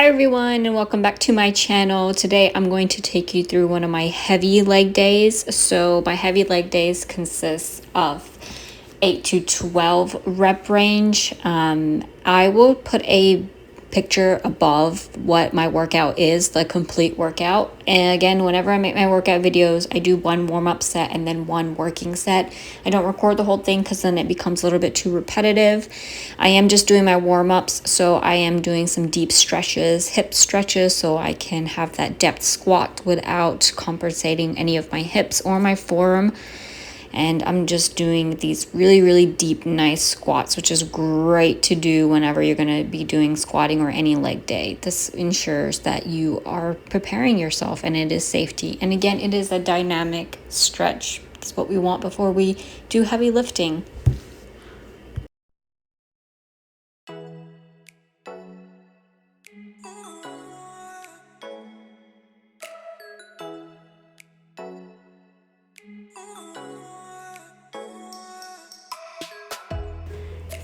Hi everyone and welcome back to my channel. Today I'm going to take you through one of my heavy leg days. So my heavy leg days consists of 8 to 12 rep range. I will put a picture above what my workout is, the complete workout. And again, whenever I make my workout videos, I do one warm-up set and then one working set. I don't record the whole thing because then it becomes a little bit too repetitive. I am just doing my warm-ups, so I am doing some deep stretches, hip stretches, so I can have that depth squat without compensating any of my hips or my forearm. And I'm just doing these really deep, nice squats, which is great to do whenever you're going to be doing squatting or any leg day. This ensures that you are preparing yourself and it is safety. And again, it is a dynamic stretch. It's what we want before we do heavy lifting.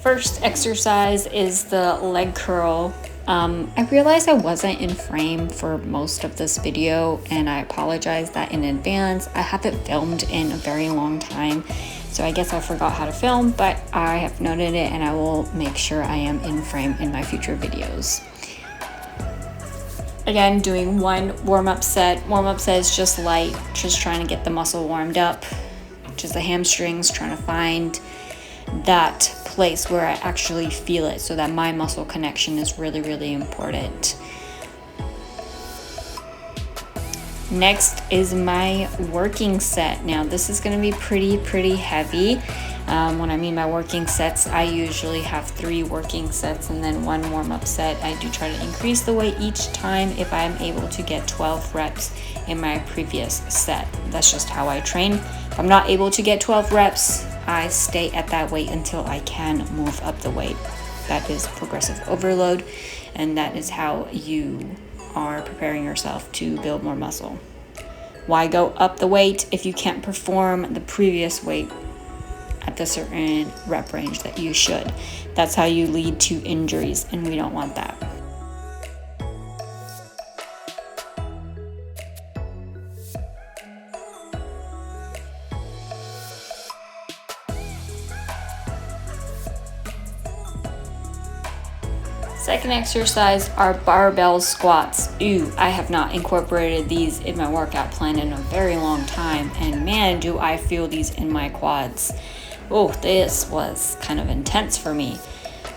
First exercise is the leg curl. I realized I wasn't in frame for most of this video, and I apologize that in advance. I haven't filmed in a very long time, so I guess I forgot how to film, but I have noted it and I will make sure I am in frame in my future videos. Again, doing one warm-up set. Warm-up set is just light, just trying to get the muscle warmed up, just the hamstrings, trying to find that place where I actually feel it, so that my muscle connection is really important. Next is my working set. Now this is going to be pretty heavy. When I mean by working sets, I usually have 3 working sets and then 1 warm-up set. I do try to increase the weight each time if I'm able to get 12 reps in my previous set. That's just how I train. If I'm not able to get 12 reps, I stay at that weight until I can move up the weight. That is progressive overload, and that is how you are preparing yourself to build more muscle. Why go up the weight if you can't perform the previous weight at the certain rep range that you should? That's how you lead to injuries, and we don't want that. Second exercise are barbell squats. I have not incorporated these in my workout plan in a very long time, and man, do I feel these in my quads. Oh, this was kind of intense for me.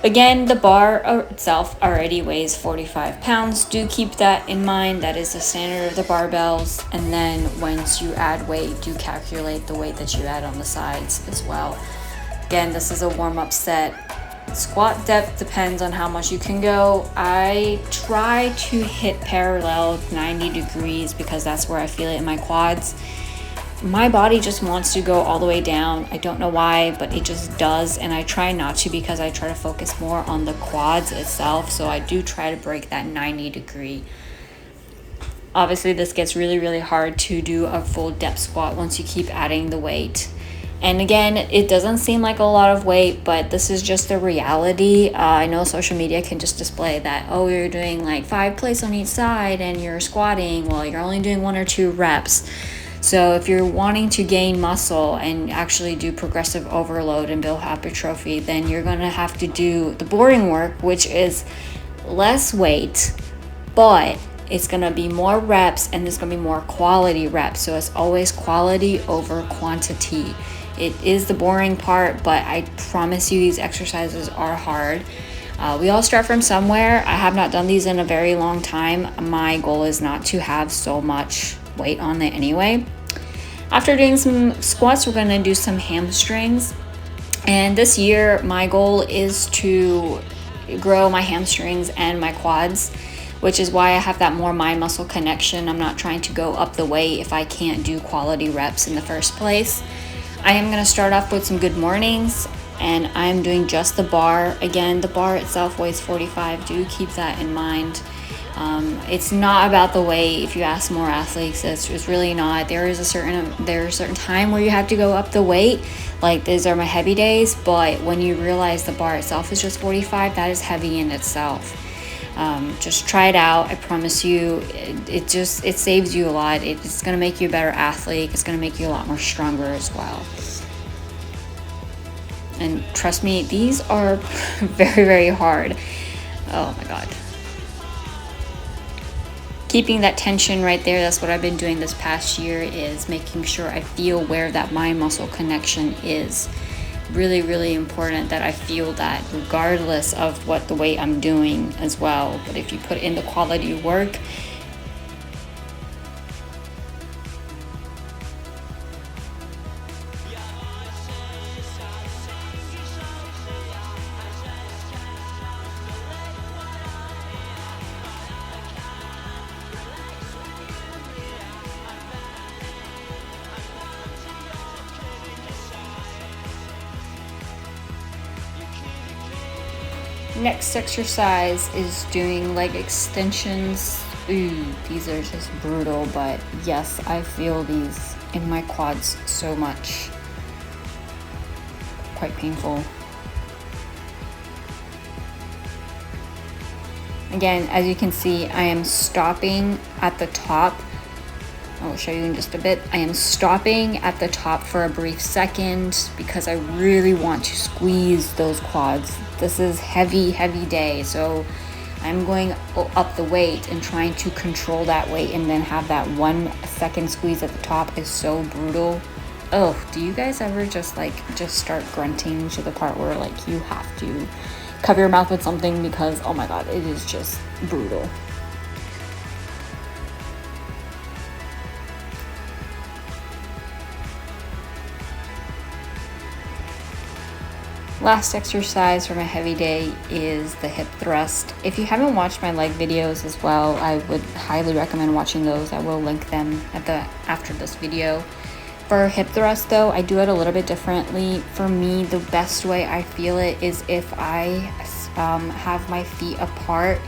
Again, the bar itself already weighs 45 pounds. Do keep that in mind. That is the standard of the barbells. And then once you add weight, do calculate the weight that you add on the sides as well. Again, this is a warm-up set. Squat depth depends on how much you can go. I try to hit parallel 90 degrees because that's where I feel it in my quads. My body just wants to go all the way down. I don't know why, but it just does, and I try not to because I try to focus more on the quads itself. So I do try to break that 90 degree. Obviously this gets really hard to do a full depth squat once you keep adding the weight. And again, it doesn't seem like a lot of weight, but this is just the reality. I know social media can just display that, oh, you're doing like 5 plates on each side and you're squatting. Well, you're only doing 1 or 2 reps. So if you're wanting to gain muscle and actually do progressive overload and build hypertrophy, then you're going to have to do the boring work, which is less weight, but it's going to be more reps and it's going to be more quality reps. So it's always quality over quantity. It is the boring part, but I promise you these exercises are hard. We all start from somewhere. I have not done these in a very long time. My goal is not to have so much weight on it anyway. After doing some squats, we're going to do some hamstrings. And this year, my goal is to grow my hamstrings and my quads, which is why I have that more mind muscle connection. I'm not trying to go up the weight if I can't do quality reps in the first place. I am going to start off with some good mornings, and I'm doing just the bar. Again, the bar itself weighs 45. Do keep that in mind. It's not about the weight. If you ask more athletes, it's really not. There's a certain time where you have to go up the weight. Like, these are my heavy days, but when you realize the bar itself is just 45, that is heavy in itself. Just try it out. I promise you, it saves you a lot. It's going to make you a better athlete. It's going to make you a lot more stronger as well. And trust me, these are very, very hard. Oh my God. Keeping that tension right there, that's what I've been doing this past year, is making sure I feel where that mind muscle connection is. Really, really important that I feel that regardless of what the weight I'm doing as well. But if you put in the quality work, next exercise is doing leg extensions. Ooh, these are just brutal, but yes, I feel these in my quads so much. Quite painful. Again, as you can see, I am stopping at the top. I'll show you in just a bit. I am stopping at the top for a brief second because I really want to squeeze those quads. This is heavy, heavy day, so I'm going up the weight and trying to control that weight and then have that 1 second squeeze at the top is so brutal. Oh, do you guys ever just start grunting to the part where like you have to cover your mouth with something because, oh my God, it is just brutal. Last exercise for my heavy day is the hip thrust. If you haven't watched my leg videos as well, I would highly recommend watching those. I will link them after this video. For hip thrust though, I do it a little bit differently. For me, the best way I feel it is if I have my feet apart,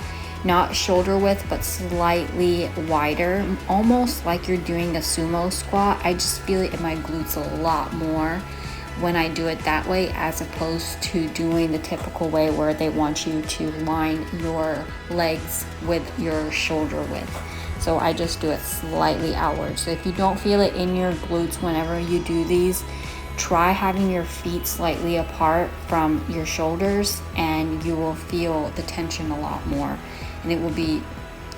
not shoulder width, but slightly wider, almost like you're doing a sumo squat. I just feel it in my glutes a lot more when I do it that way, as opposed to doing the typical way where they want you to line your legs with your shoulder width. So I just do it slightly outward. So if you don't feel it in your glutes whenever you do these, try having your feet slightly apart from your shoulders and you will feel the tension a lot more. And it will be,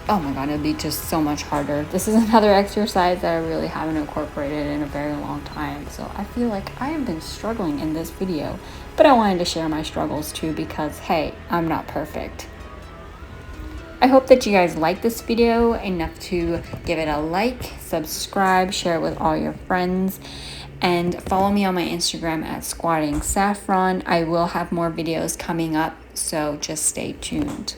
oh my God, it'll be just so much harder. This is another exercise that I really haven't incorporated in a very long time. So I feel like I have been struggling in this video, but I wanted to share my struggles too because, hey, I'm not perfect. I hope that you guys like this video enough to give it a like, subscribe, share it with all your friends, and follow me on my Instagram at squatting saffron. I will have more videos coming up, so just stay tuned.